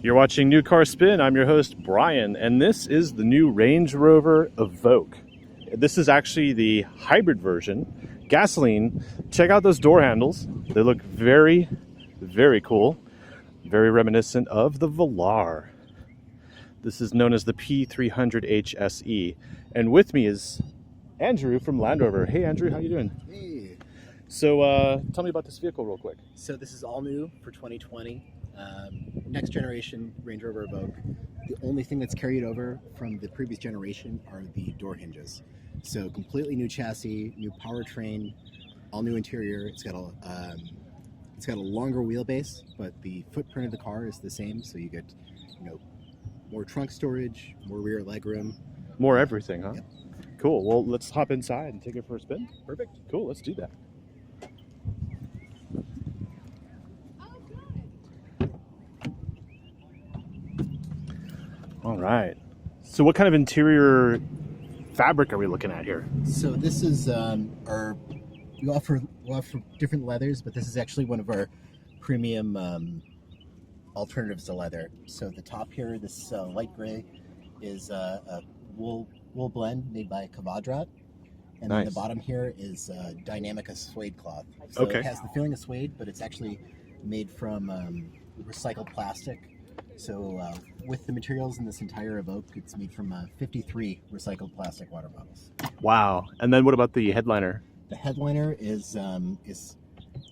You're watching New Car Spin. I'm your host, Brian, and this is the new Range Rover Evoque. This is actually the hybrid version, gasoline. Check out those door handles. They look very, very cool. Very reminiscent of the Velar. This is known as the P300H SE. And with me is Andrew from Land Rover. Hey, Andrew, how you doing? Hey. So tell me about this vehicle real quick. So this is all new for 2020. Next generation Range Rover Evoque. The only thing that's carried over from the previous generation are the door hinges. So completely new chassis, new powertrain, all new interior. It's got a longer wheelbase, but the footprint of the car is the same. So you get, more trunk storage, more rear legroom, More everything, huh? Yep. Cool. Well, let's hop inside and take it for a spin. Perfect. Cool. Let's do that. All right. So what kind of interior fabric are we looking at here? So this is we offer different leathers, but this is actually one of our premium alternatives to leather. So the top here, this light gray, is a wool blend made by Kvadrat, and Nice. then the bottom here is Dynamica suede cloth. So Okay. it has the feeling of suede, but it's actually made from recycled plastic. So with the materials in this entire Evoque, it's made from 53 recycled plastic water bottles. Wow. And then what about the headliner? The headliner is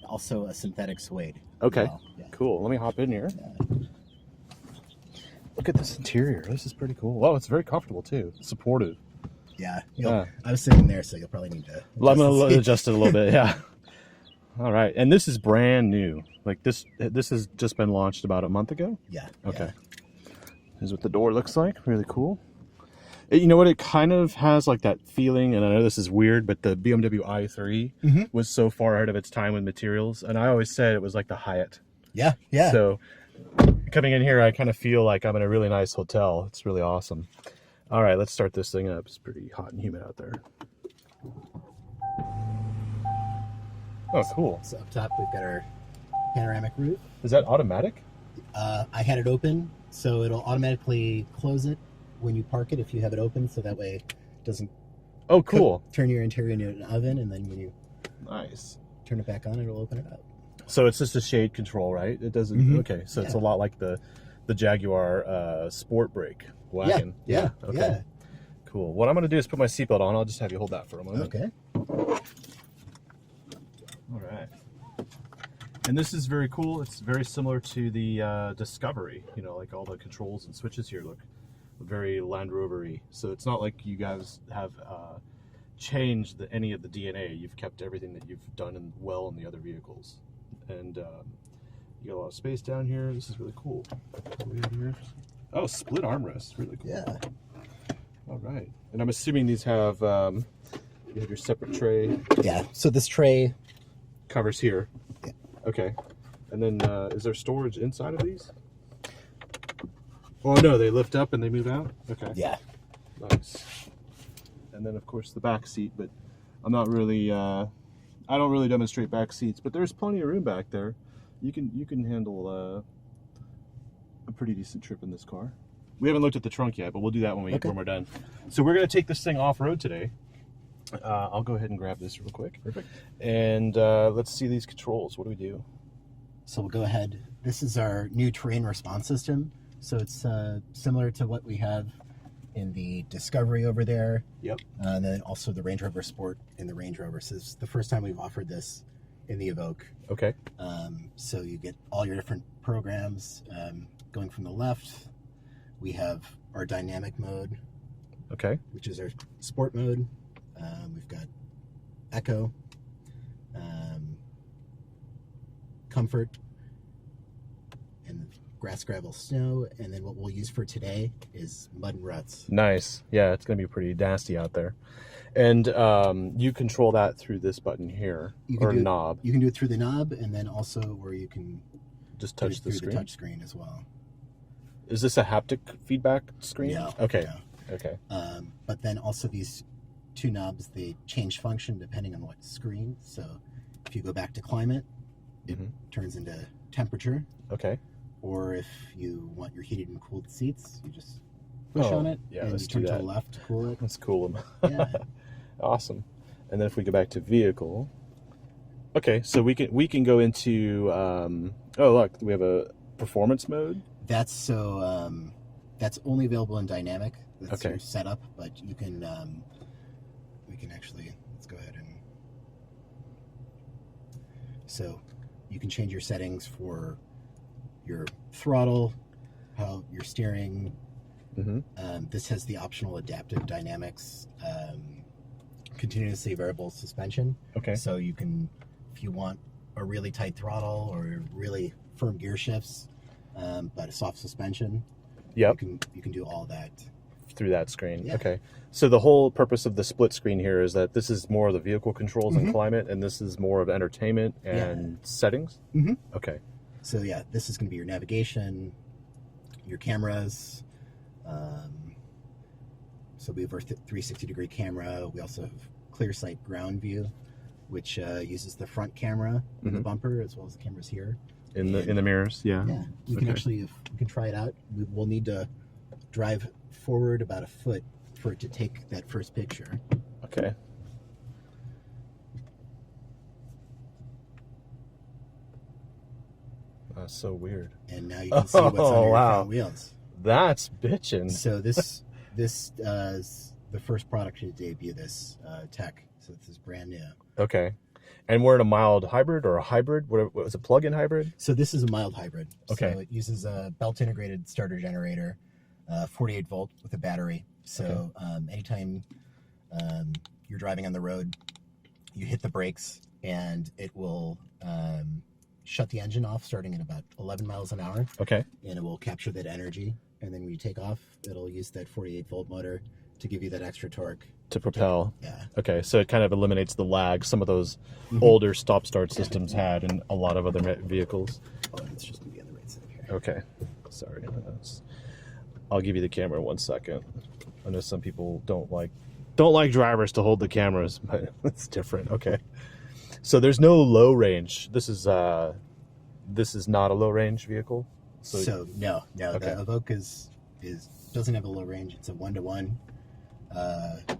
also a synthetic suede. as Okay. well. Yeah. Cool. Let me hop in here. Look at this interior. This is pretty cool. Well, it's very comfortable too. Supportive. Yeah. Yeah. I was sitting there, so you'll probably need to. I'm adjust the gonna seat. adjust it a little bit. Yeah. All right. And this is brand new. Like this has just been launched about a month ago. Yeah. Okay. Here's what the door looks like. Really cool. You know what? It kind of has like that feeling, and I know this is weird, but the BMW i3 Mhm. was so far ahead of its time with materials, and I always said it was like the Hyatt. Yeah. Yeah. So coming in here, I kind of feel like I'm in a really nice hotel. It's really awesome. All right, let's start this thing up. It's pretty hot and humid out there. Oh, cool. So up top, we've got our panoramic roof. Is that automatic? I had it open, so it'll automatically close it when you park it if you have it open, so that way it doesn't Oh, cool. turn your interior into an oven, and then when you Nice. turn it back on, it'll open it up. So it's just a shade control, right? It doesn't. Mhm. Okay, so it's a Yeah. lot like the Jaguar Sport Brake wagon. Yeah. Okay. Yeah. Cool. What I'm going to do is put my seatbelt on. I'll just have you hold that for a moment. Okay. All right. And this is very cool. It's very similar to the Discovery. You know, like all the controls and switches here look very Land Rover-y. So it's not like you guys have changed any of the DNA. You've kept everything that you've done well in the other vehicles. And you got a lot of space down here. This is really cool. What do we have here? Oh, split armrests. Really cool. Yeah. All right. And I'm assuming these have you have your separate tray Yeah. So this tray. covers here. Yeah. Okay. And then is there storage inside of these? Oh no, they lift up and they move out? Okay. Yeah. Nice. And then of course the back seat, but I'm not really I don't really demonstrate back seats, but there's plenty of room back there. You can handle a pretty decent trip in this car. We haven't looked at the trunk yet, but we'll do that when we're done. So we're gonna take this thing off road today. I'll go ahead and grab this real quick. Perfect. And let's see these controls. What do we do? So we'll go ahead. This is our new terrain response system. So it's similar to what we have in the Discovery over there. Yep. And then also the Range Rover Sport in the Range Rover. So it's the first time we've offered this in the Evoque. Okay. So you get all your different programs. Going from the left, we have our dynamic mode, Okay. which is our sport mode. We've got Echo, Comfort, and grass, gravel, snow. And then what we'll use for today is mud and ruts. Nice. Yeah, it's gonna be pretty nasty out there. And you control that through this button here, or knob. You can do it through the knob, and then also where you can Just do it touch the through screen. the touch screen as well. Is this a haptic feedback screen? No. Okay. No. Okay. But then also these two knobs, they change function depending on what screen. So if you go back to climate, it turns into temperature. Okay. or if you want your heated and cooled seats, you just push on it and let's you turn do to that. the left to cool it. Let's cool them. Yeah. Awesome. And then if we go back to vehicle, okay, so we can go into oh look, we have a performance mode. That's that's only available in dynamic. That's Okay. your setup, but you can we can actually, let's go ahead and, so you can change your settings for your throttle, how your steering. This has the optional adaptive dynamics, continuously variable suspension. Okay. So you can, if you want a really tight throttle or really firm gear shifts, but a soft suspension, Yep. you can do all that Through that screen. Yeah. Okay. So the whole purpose of the split screen here is that this is more of the vehicle controls and climate, and this is more of entertainment and settings. Okay. So yeah, this is going to be your navigation, your cameras. So we have our 360-degree camera. We also have clear sight ground view, which uses the front camera in the bumper as well as the cameras here. In the mirrors, yeah. Yeah, we can actually, if we can try it out, we'll need to drive forward about a foot for it to take that first picture. Okay. That's so weird. And now you can see what's on your front wheels. That's bitchin'. So this is the first product to debut this tech. So this is brand new. Okay. And we're in a mild hybrid or a hybrid? What was it, plug-in hybrid? So this is a mild hybrid. Okay. So it uses a belt-integrated starter generator, 48 volt with a battery. So anytime you're driving on the road, you hit the brakes and it will shut the engine off starting at about 11 miles an hour. Okay. And it will capture that energy. And then when you take off, it'll use that 48 volt motor to give you that extra torque. To propel. Yeah. Okay, so it kind of eliminates the lag some of those older stop-start systems had in a lot of other vehicles. Oh, it's just going to be on the right side here. Okay. Sorry. I'll give you the camera 1 second. I know some people don't like drivers to hold the cameras, but it's different. Okay. So there's no low range. This is not a low range vehicle. So no. Okay. The Evoque doesn't have a low range. It's a 1-to-1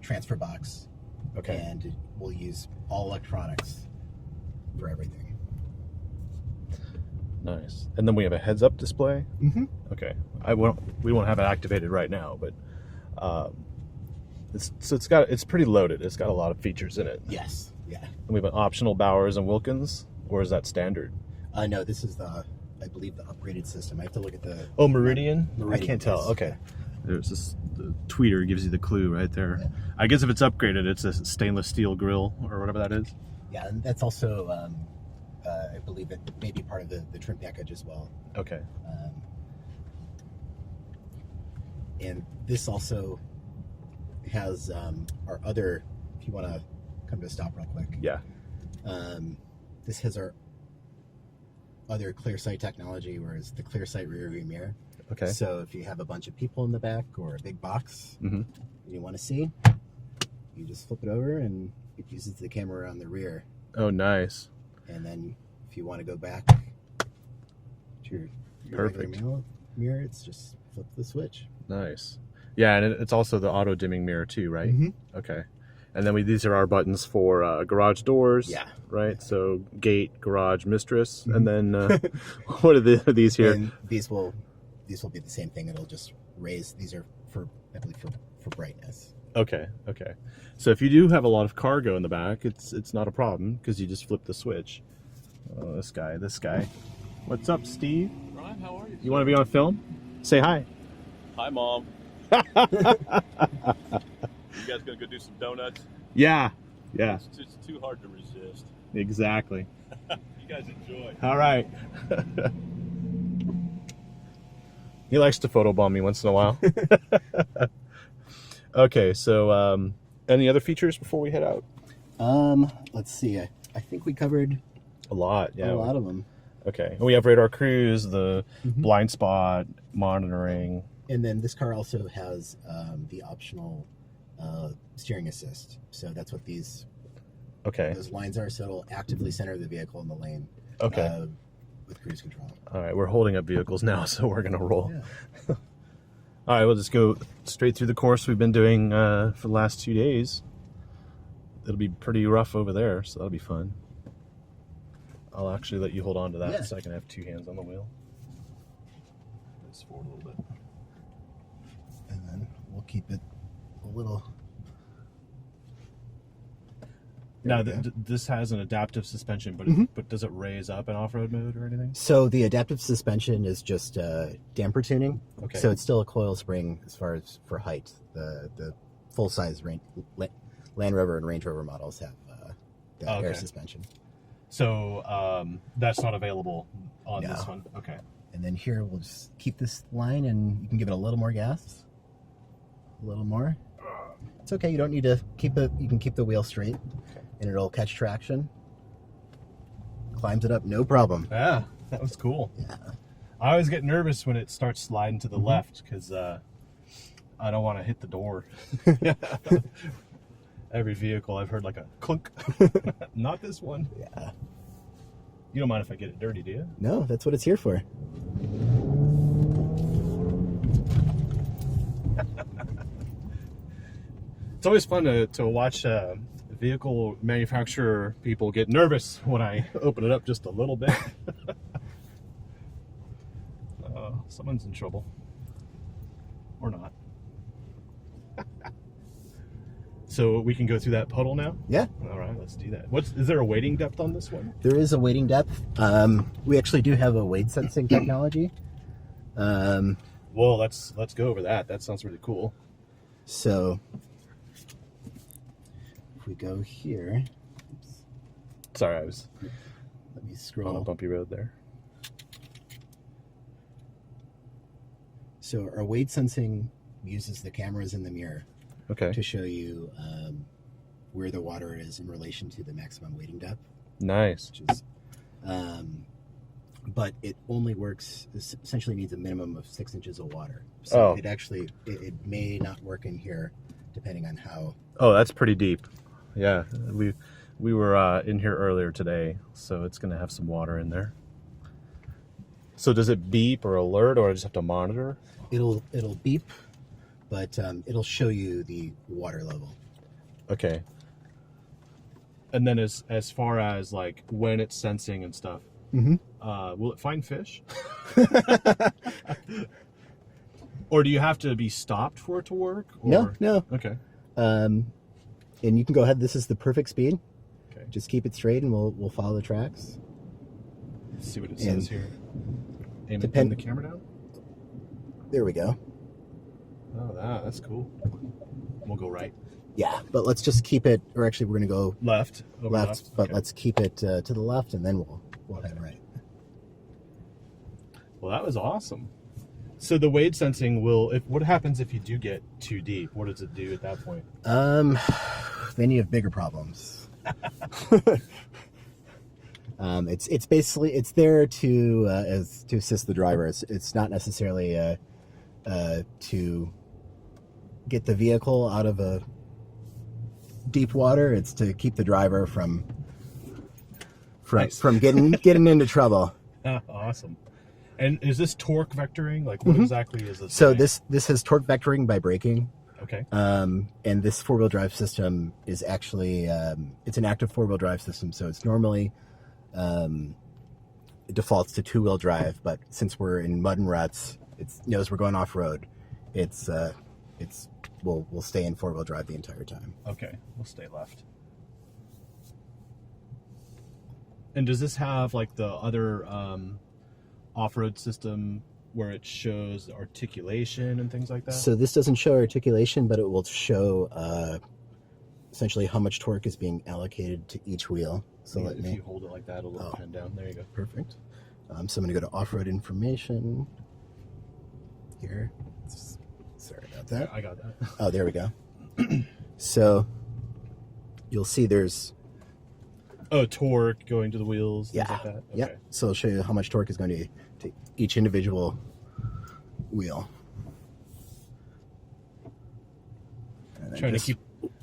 transfer box. Okay. And it will use all electronics for everything. Nice. And then we have a heads-up display. Okay. We won't have it activated right now, but it's pretty loaded. It's got a lot of features in it. Yes. Yeah. And we have an optional Bowers and Wilkins, or is that standard? No, this is I believe the upgraded system. I have to look at the. Oh, Meridian? I Meridian, can't tell. yes. Okay. There's the tweeter gives you the clue right there. Yeah. I guess if it's upgraded, it's a stainless steel grill or whatever that is. Yeah, and that's also, I believe it may be part of the trim package as well. Okay. And this also has our other, if you want to come to a stop real quick. Yeah. This has our other clear sight technology, whereas the clear sight rear view mirror. Okay. So if you have a bunch of people in the back or a big box and you want to see, you just flip it over and it uses the camera on the rear. Oh, nice. And then if you want to go back to your Perfect. regular mirror, it's just flip the switch. Nice. Yeah, and it's also the auto dimming mirror too, right? Okay. And then these are our buttons for garage doors. Yeah. Right. So gate, garage, mistress, and then what are these here? And these will be the same thing. It'll just raise. These are I believe for brightness. Okay. Okay. So if you do have a lot of cargo in the back, it's not a problem because you just flip the switch. Oh, this guy. What's up, Steve? Ryan, how are you? You want to be on film? Say hi. Hi, Mom. You guys gonna go do some donuts? Yeah. It's too hard to resist. Exactly. You guys enjoy. All right. He likes to photobomb me once in a while. Okay, so any other features before we head out? Let's see. I think we covered A lot, yeah. a lot of them. Okay, and we have radar cruise, the blind spot monitoring. And then this car also has the optional steering assist. So that's what those lines are. So it'll actively center the vehicle in the lane. Okay. with cruise control. All right, we're holding up vehicles now, so we're gonna roll. Yeah. All right, we'll just go straight through the course we've been doing for the last 2 days. It'll be pretty rough over there, so that'll be fun. I'll actually let you hold on to that so I can have 2 hands on the wheel. Let's forward a little bit. And then we'll keep it a little... Now, this has an adaptive suspension, but but does it raise up in off-road mode or anything? So the adaptive suspension is just damper tuning. Okay. So it's still a coil spring as far as for height. The full-size Land Rover and Range Rover models have that air suspension. So that's not available on this one? Okay. And then here we'll just keep this line and you can give it a little more gas. A little more. It's okay, you don't need to keep it, you can keep the wheel straight and it'll catch traction. Climbs it up, no problem. Yeah, that was cool. Yeah. I always get nervous when it starts sliding to the left because I don't want to hit the door. Every vehicle I've heard like a clunk. Not this one. Yeah. You don't mind if I get it dirty, do you? No, that's what it's here for. It's always fun to watch vehicle manufacturer people get nervous when I open it up just a little bit. Someone's in trouble. Or not. So we can go through that puddle now? Yeah. All right, let's do that. Is there a wading depth on this one? There is a wading depth. We actually do have a wade sensing technology. Well, let's go over that. That sounds really cool. So if we go here, oops, Sorry, I was let me on a scroll. bumpy road there. So our wade sensing uses the cameras in the mirror Okay. to show you where the water is in relation to the maximum wading depth. Nice. Which is, but it only works, essentially needs a minimum of 6 inches of water. So it actually, it may not work in here depending on how. Oh, that's pretty deep. Yeah, we were in here earlier today, so it's going to have some water in there. So does it beep or alert, or I just have to monitor? It'll beep, but it'll show you the water level. Okay. And then as far as like when it's sensing and stuff, will it find fish? Or do you have to be stopped for it to work? Or? No. Okay. And you can go ahead. This is the perfect speed. Okay. Just keep it straight, and we'll follow the tracks. Let's see what it says here. Aim the camera down. There we go. Oh, that's cool. We'll go right. Yeah, but let's just keep it. Or actually, we're going to go Left. Over left, but okay. let's keep it to the left, and then we'll head right. Well, that was awesome. So the wade sensing what happens if you do get too deep? What does it do at that point? Then you have bigger problems. It's basically, it's there to assist the driver. It's not necessarily to get the vehicle out of a deep water. It's to keep the driver from getting into trouble. Awesome. And is this torque vectoring? Like what exactly is this? So this has torque vectoring by braking. Okay. And this 4-wheel drive system is actually it's an active 4-wheel drive system. So it's normally it defaults to 2-wheel drive, but since we're in mud and ruts, it knows we're going off road. We'll stay in 4-wheel drive the entire time. Okay, we'll stay left. And does this have like the other off-road system where it shows articulation and things like that? So this doesn't show articulation, but it will show essentially how much torque is being allocated to each wheel. So if you hold it like that, it'll pen down. There you go. Perfect. So I'm going to go to off-road information here. Sorry about that. I got that. Oh, there we go. So you'll see there's torque going to the wheels, things like that. Okay. Yeah. So I'll show you how much torque is going to each individual wheel. And Trying to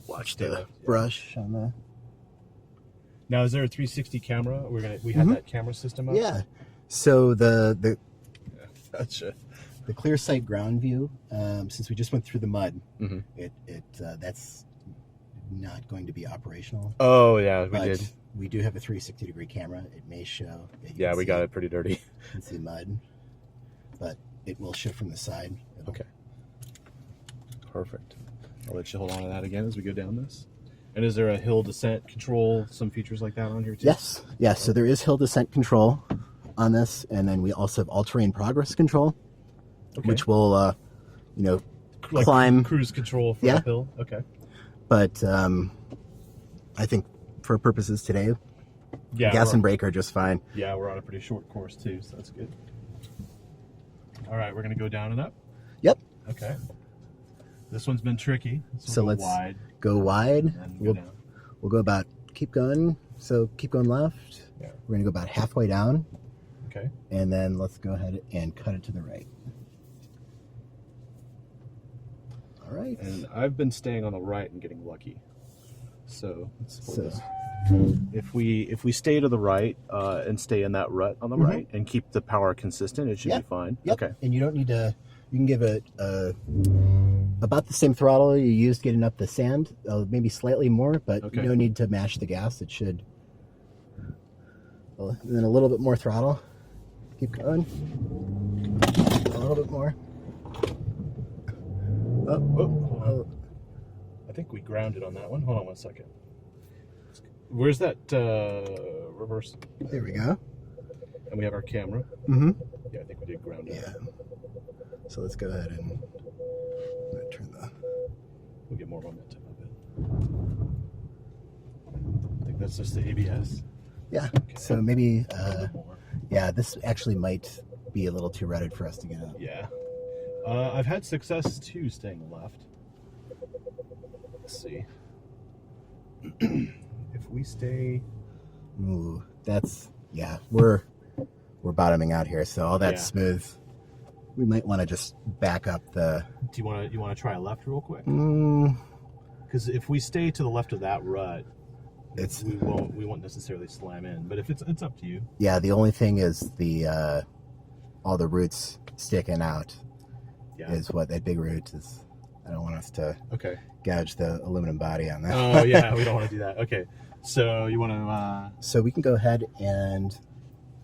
watch the brush on the. Now, is there a 360 camera? We had that camera system up? Yeah. So the Gotcha. the clear sight ground view, since we just went through the mud, Mhm. that's not going to be operational. Oh yeah, we But did. we do have a 360-degree camera. It may show. That you Yeah, can we see got it pretty dirty. You can see mud, but it will show from the side. Okay. Perfect. I'll let you hold on to that again as we go down this. And is there a hill descent control, some features like that on here too? Yes, yes. So there is hill descent control on this, and then we also have all-terrain progress control, Okay. which will, Like climb. cruise control for Yeah. uphill. Okay. But I think for purposes today, Yeah. gas we're- and brake are just fine. Yeah, we're on a pretty short course too, so that's good. All right, we're gonna go down and up. Yep. Okay. This one's been tricky. So go let's wide go wide. and go We'll, down. we'll go about, keep going. So keep going left. Yeah. We're going to go about halfway down, Okay. and then let's go ahead and cut it to the right. All right. And I've been staying on the right and getting lucky. So let's hold So- this. If we stay to the right and stay in that rut on the Mhm. right and keep the power consistent, it should Yeah. be fine. Yep. Okay. And you don't need to, you can give it about the same throttle you used getting up the sand, maybe slightly more, but Okay. you don't need to mash the gas. It should. And then a little bit more throttle. Keep going. A little bit more. Oh, hold on. I think we grounded on that one. Hold on 1 second. Where's that reverse? There we go. And we have our camera. Mm-hmm. Yeah, I think we did ground it. Yeah. So let's go ahead and I'm gonna turn the. We'll get more momentum of it. I think that's just the ABS. Yeah. Okay. So maybe, A little bit more. yeah, this actually might be a little too rutted for us to get up. Yeah. I've had success too staying left. Let's see. If we stay. Ooh, that's yeah. We're bottoming out here, so all that's Yeah. smooth. We might want to just back up the. Do you want to try left real quick? Mm, Because if we stay to the left of that rut, it's we won't necessarily slam in. But if it's up to you. yeah. The only thing is the all the roots sticking out Yeah. is what that big root is. I don't want us to Okay. gouge the aluminum body on that. Oh yeah, we don't want to do that. Okay. So you want to? So we can go ahead and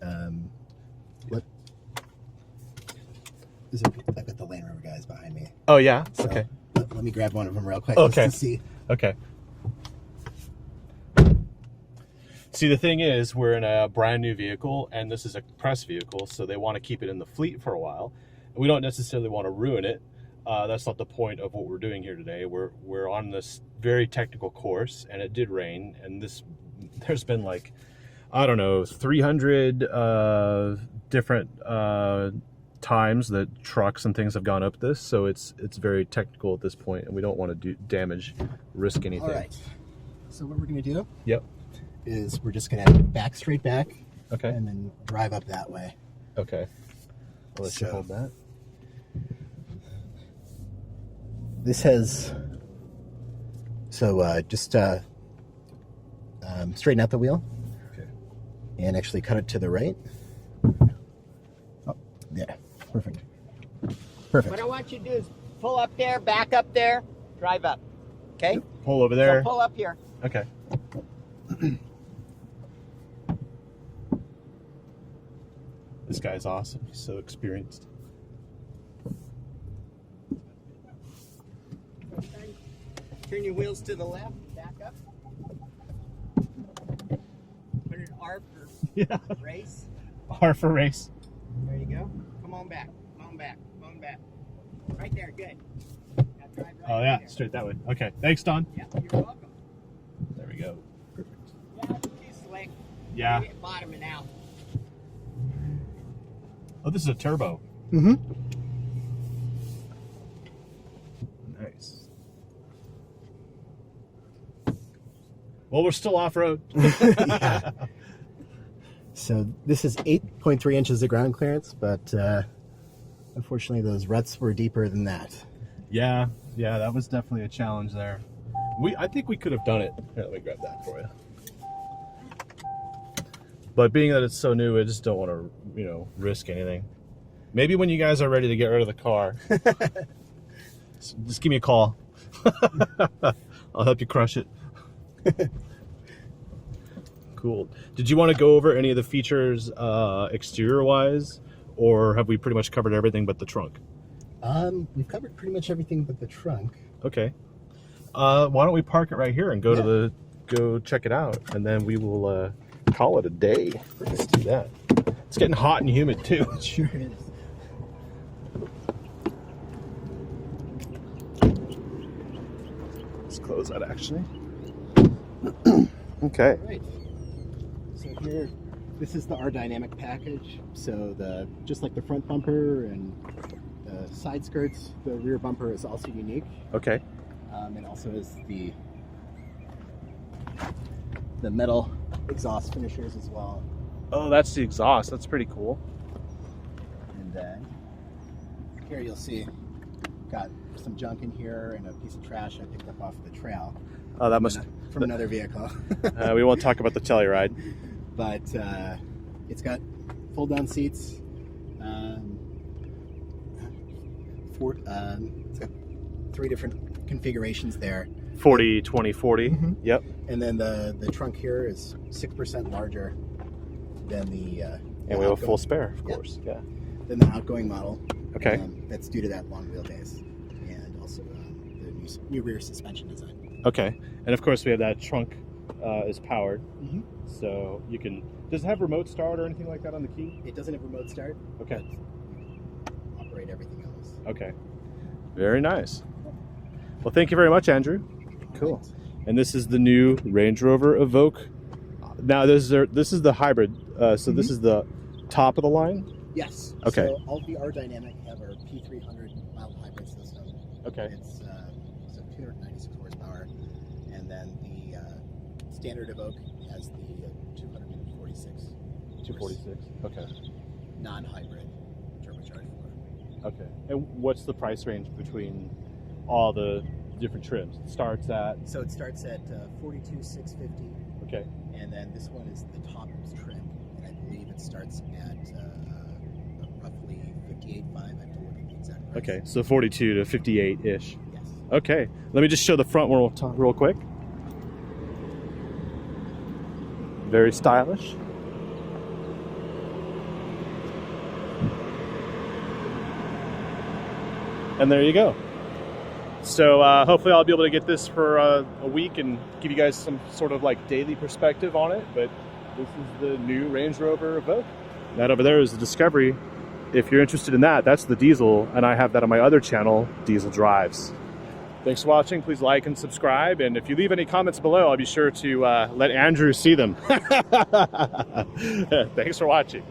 let. I've got the Land Rover guys behind me. Oh yeah. So Okay. Let me grab one of them real quick. Okay. Just to see. Okay. See, the thing is, we're in a brand new vehicle, and this is a press vehicle, so they want to keep it in the fleet for a while. We don't necessarily want to ruin it. That's not the point of what we're doing here today. We're on this very technical course, and it did rain, and there's been like, I don't know, 300 different times that trucks and things have gone up this, so it's very technical at this point, and we don't want to risk anything. All right. So what we're gonna do? Yep. Is we're just gonna back straight back, Okay. and then drive up that way. Okay. I'll let you So- hold that. This has just straighten out the wheel. Okay. And actually cut it to the right. Oh, yeah, perfect. Perfect. What I want you to do is pull up there, back up there, drive up. Okay? Pull over there. So pull up here. Okay. This guy's awesome. He's so experienced. Turn your wheels to the left, back up. Put an R for Yeah. race. R for race. There you go. Come on back. Come on back. Come on back. Right there. Good. Now drive right Oh yeah, there. straight that way. Okay. Thanks, Don. Yeah, you're welcome. There we go. Perfect. Yeah, it's too slick. Yeah. You're bottoming out. Oh, this is a turbo. Mm-hmm. Nice. Well, we're still off road. Yeah. So this is 8.3 inches of ground clearance, but unfortunately those ruts were deeper than that. Yeah, that was definitely a challenge there. I think we could have done it. Here, let me grab that for you. But being that it's so new, I just don't want to, you know, risk anything. Maybe when you guys are ready to get rid of the car, just give me a call. I'll help you crush it. Cool. Did you want to go over any of the features exterior-wise, or have we pretty much covered everything but the trunk? We've covered pretty much everything but the trunk. Okay. Why don't we park it right here and go go check it out, and then we will call it a day. Let's do that. It's getting hot and humid too. It sure is. Let's close that actually. Okay. Right. So here, this is the R Dynamic package. So just like the front bumper and the side skirts, the rear bumper is also unique. Okay. And also is the metal exhaust finishers as well. Oh, that's the exhaust. That's pretty cool. And then here you'll see got some junk in here and a piece of trash I picked up off the trail. Oh, that must from another vehicle. we won't talk about the Telluride. But it's got fold-down seats. It's got 3 different configurations there. 40, 20, 40. Mhm. Yep. And then the trunk here is 6% larger than the And we have a full spare, of course. Yeah. than the outgoing model. Okay. That's due to that long wheelbase and also the new rear suspension design. Okay. And of course we have that trunk is powered. Mhm. So you can, does it have remote start or anything like that on the key? It doesn't have remote start. Okay. But you can operate everything else. Okay. Very nice. Well, thank you very much, Andrew. Cool. Right. And this is the new Range Rover Evoque. Now this is the hybrid. So this is the top of the line. Yes. Okay. So all the R Dynamic have our P300 mild hybrid system. Okay. It's so 296 horsepower, and then the standard Evoque has the 246. 246. Okay. Non-hybrid turbocharged four. Okay. And what's the price range between all the different trims? It starts at. So it starts at 42,650, Okay. and then this one is the top trim, and I believe it starts at roughly 58.5. I have to look at the exact price. Okay. So 42 to 58 ish. Yes. Okay. Let me just show the front one real quick. Very stylish. And there you go. So hopefully I'll be able to get this for a week and give you guys some sort of like daily perspective on it. But this is the new Range Rover Evoque. That over there is the Discovery. If you're interested in that, that's the diesel, and I have that on my other channel, Diesel Drives. Thanks for watching. Please like and subscribe, and if you leave any comments below, I'll be sure to let Andrew see them. Thanks for watching.